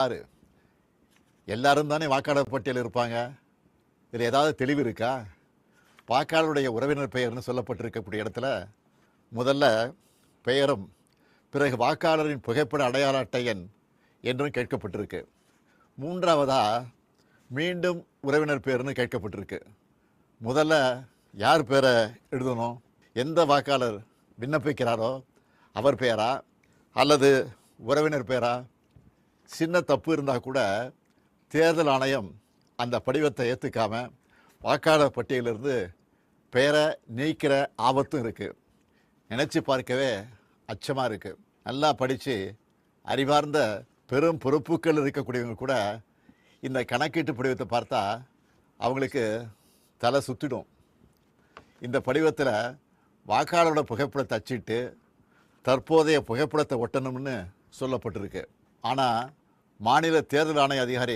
யாரு எல்லாரும் தானே வாக்காளர் பட்டியல் இருப்பாங்க. இதில் ஏதாவது தெளிவு இருக்கா? வாக்காளருடைய உறவினர் பெயர்னு சொல்லப்பட்டிருக்கக்கூடிய இடத்துல முதல்ல பெயரும் பிறகு வாக்காளரின் புகைப்பட அடையாள அட்டை எண் என்றும் கேட்கப்பட்டிருக்கு. மூன்றாவதா மீண்டும் உறவினர் பெயர்னு கேட்கப்பட்டிருக்கு. முதல்ல யார் பேரை எழுதணும்? எந்த வாக்காளர் விண்ணப்பிக்கிறாரோ அவர் பெயரா அல்லது உறவினர் பெயரா? சின்ன தப்பு இருந்தால் கூட தேர்தல் ஆணையம் அந்த படிவத்தை ஏற்றுக்காம வாக்காளர் பட்டியலிருந்து பெயரை நீக்கிற ஆபத்தும் இருக்குது. நினச்சி பார்க்கவே அச்சமாக இருக்குது. நல்லா படித்து அறிவார்ந்த பெரும் பொறுப்புகள் இருக்கக்கூடியவங்க கூட இந்த கணக்கீட்டு படிவத்தை பார்த்தா அவங்களுக்கு தலை சுற்றிடும். இந்த படிவத்தில் வாக்காளரோட புகைப்படத்தை அச்சிட்டு தற்போதைய புகைப்படத்தை ஒட்டணும்னு சொல்லப்பட்டிருக்கு. ஆனால் மாநில தேர்தல் ஆணைய அதிகாரி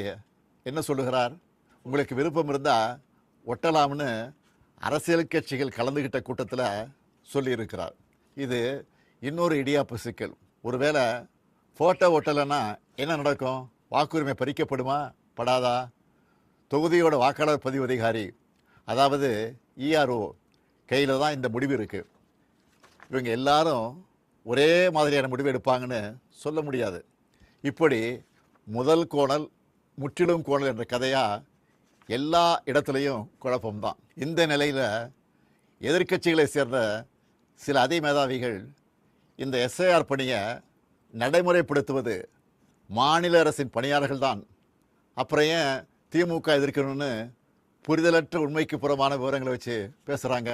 என்ன சொல்லுகிறார்? உங்களுக்கு விருப்பம் இருந்தால் ஒட்டலாம்னு அரசியல் கட்சிகள் கலந்துக்கிட்ட கூட்டத்தில் சொல்லியிருக்கிறார். இது இன்னொரு இடியாப்பு சிக்கல். ஒருவேளை ஃபோட்டோ ஒட்டலைன்னா என்ன நடக்கும்? வாக்குரிமை பறிக்கப்படுமா படாதா? தொகுதியோட வாக்காளர் பதிவு அதிகாரி அதாவது இஆர்ஓ கையில் தான் இந்த முடிவு இருக்குது. இவங்க எல்லாரும் ஒரே மாதிரியான முடிவு எடுப்பாங்கன்னு சொல்ல முடியாது. இப்படி முதல் கோணல் முற்றிலும் கோணல் என்ற கதையாக எல்லா இடத்துலையும் குழப்பம்தான். இந்த நிலையில் எதிர்க்கட்சிகளை சேர்ந்த சில அதிமேதாவிகள் இந்த எஸ்ஐஆர் பணியை நடைமுறைப்படுத்துவது மாநில அரசின் பணியாளர்கள் தான், அப்புறம் ஏன் திமுக எதிர்க்கணும்னு புரிதலற்ற உண்மைக்கு புறமான விவரங்களை வச்சு பேசுகிறாங்க.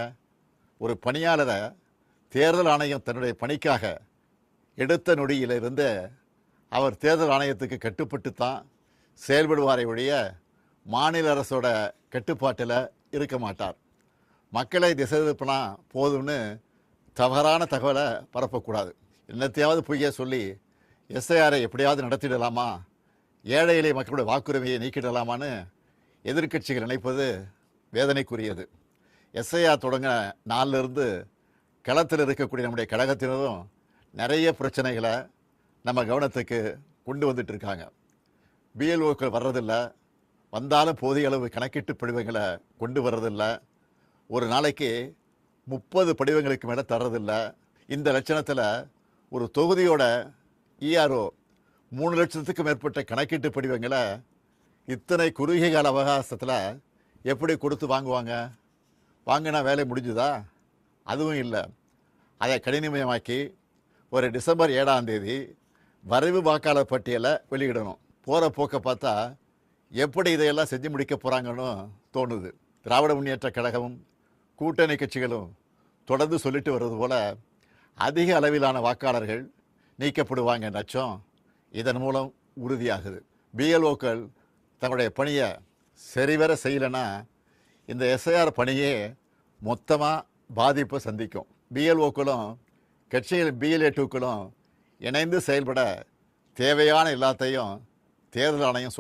ஒரு பணியாளரை தேர்தல் ஆணையம் தன்னுடைய பணிக்காக எடுத்த நொடியிலிருந்து அவர் தேர்தல் ஆணையத்துக்கு கட்டுப்பட்டு தான் செயல்படுவாரை ஒழிய மாநில அரசோட கட்டுப்பாட்டில் இருக்க மாட்டார். மக்களை திசை திருப்பினா போதும்னு தவறான தகவலை பரப்பக்கூடாது. என்னத்தையாவது பொய்ய சொல்லி எஸ்ஐஆரை எப்படியாவது நடத்திடலாமா, ஏழை எளிய மக்களுடைய வாக்குரிமையை நீக்கிடலாமான்னு எதிர்க்கட்சிகள் நினைப்பது வேதனைக்குரியது. எஸ்ஐஆர் தொடங்க நாளிலிருந்து களத்தில் இருக்கக்கூடிய நம்முடைய கழகத்தினரும் நிறைய பிரச்சனைகளை நம்ம கவனத்துக்கு கொண்டு வந்துட்டு இருக்காங்க. பிஎல்ஓக்கள் வர்றதில்லை, வந்தாலும் போதிய அளவு கணக்கீட்டு படிவங்களை கொண்டு வர்றதில்லை, ஒரு நாளைக்கு 30 படிவங்களுக்கு மேலே தர்றதில்லை. இந்த லட்சணத்தில் ஒரு தொகுதியோட இஆர்ஓ 3 லட்சத்துக்கு மேற்பட்ட கணக்கீட்டு படிவங்களை இத்தனை குறுகிய கால அவகாசத்தில் எப்படி கொடுத்து வாங்குவாங்க? வாங்கினா வேலை முடிஞ்சுதா? அதுவும் இல்லை. அதை கடினமயமாக்கி ஒரு டிசம்பர் 7ஆம் தேதி வரைவு வாக்காளர் பட்டியலை வெளியிடணும். போகிற போக்கை பார்த்தா எப்படி இதையெல்லாம் செஞ்சு முடிக்க போகிறாங்கன்னு தோணுது. திராவிட முன்னேற்ற கழகமும் கூட்டணி கட்சிகளும் தொடர்ந்து சொல்லிட்டு வர்றது போல் அதிக அளவிலான வாக்காளர்கள் நீக்கப்படுவாங்க நச்சம் இதன் மூலம் உறுதியாகுது. பிஎல்ஓக்கள் தங்களுடைய பணியை சரிவர செய்யலைன்னா இந்த எஸ்ஐஆர் பணியே மொத்தமாக பாதிப்பை சந்திக்கும். பிஎல்ஓக்களும் கட்சிகள் பிஎல்ஏ2க்களும் இணைந்து செயல்பட தேவையான எல்லாத்தையும் தேர்தல் ஆணையம்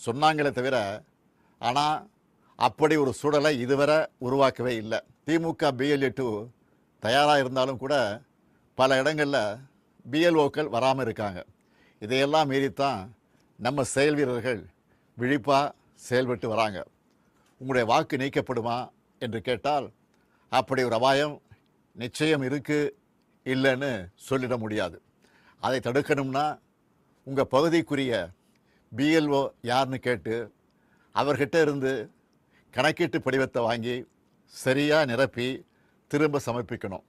சொன்னாங்களே தவிர ஆனால் அப்படி ஒரு சூழலை இதுவரை உருவாக்கவே இல்லை. திமுக பிஎல்ஏ2 தயாராக இருந்தாலும் கூட பல இடங்களில் பிஎல்ஓக்கள் வராமல் இருக்காங்க. இதையெல்லாம் மீறித்தான் நம்ம செயல் வீரர்கள் விழிப்பாக செயல்பட்டு வராங்க. உங்களுடைய வாக்கு நீக்கப்படுமா என்று கேட்டால் அப்படி ஒரு அபாயம் நிச்சயம் இருக்குது, இல்லைன்னு சொல்லிட முடியாது. அதை தடுக்கணும்னா உங்கள் பகுதிக்குரிய பிஎல்ஓ யாருன்னு கேட்டு அவர்கிட்ட இருந்து கணக்கீட்டு படிவத்தை வாங்கி சரியாக நிரப்பி திரும்ப சமர்ப்பிக்கணும்.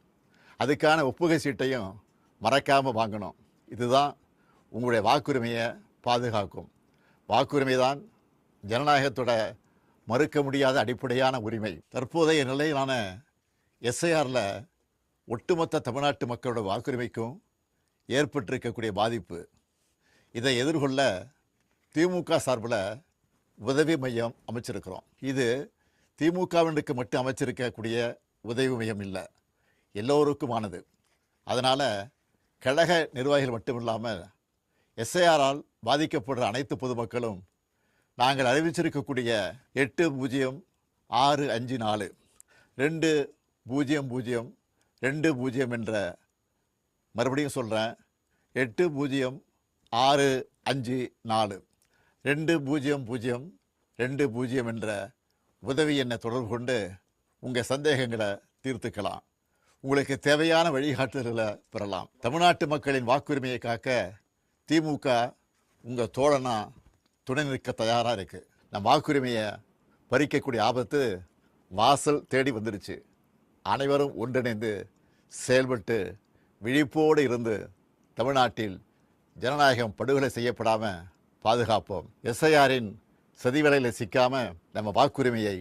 அதுக்கான ஒப்புகை சீட்டையும் மறக்காமல் வாங்கணும். இதுதான் உங்களுடைய வாக்குரிமையை பாதுகாக்கும். வாக்குரிமை தான் ஜனநாயகத்தோட மறுக்க முடியாத அடிப்படையான உரிமை. தற்போதைய நிலையிலான எஸ்ஐஆரில் ஒட்டுமொத்த தமிழ்நாட்டு மக்களோட வாக்குரிமைக்கும் ஏற்பட்டிருக்கக்கூடிய பாதிப்பு, இதை எதிர்கொள்ள திமுக சார்பில் உதவி மையம் அமைச்சிருக்கிறோம். இது திமுகவினருக்கு மட்டும் அமைச்சிருக்கக்கூடிய உதவி மையம் இல்லை, எல்லோருக்குமானது. அதனால் கழக நிர்வாகிகள் மட்டும் இல்லாமல் எஸ்ஐஆரால் பாதிக்கப்படுற அனைத்து பொதுமக்களும் நாங்கள் அறிவிச்சிருக்கக்கூடிய 806542 200220 என்ற, மறுபடியும் சொல்கிறேன், 806542 654 2002 என்ற உதவி எண்ணை தொடர்பு கொண்டு உங்கள் சந்தேகங்களை தீர்த்துக்கலாம். உங்களுக்கு தேவையான வழிகாட்டுதல்களை பெறலாம். தமிழ்நாட்டு மக்களின் வாக்குரிமையை காக்க திமுக உங்கள் தோழனா துணை நிற்க தயாராக இருக்குது. நம்ம வாக்குரிமையை பறிக்கக்கூடிய ஆபத்து வாசல் தேடி வந்துருச்சு. அனைவரும் ஒன்றிணைந்து செயல்பட்டு விழிப்போடு இருந்து தமிழ்நாட்டில் ஜனநாயகம் படுகொலை செய்யப்படாமல் பாதுகாப்போம். எஸ்ஐஆரின் சதிவலையில் சிக்காமல் நம்ம வாக்குரிமையை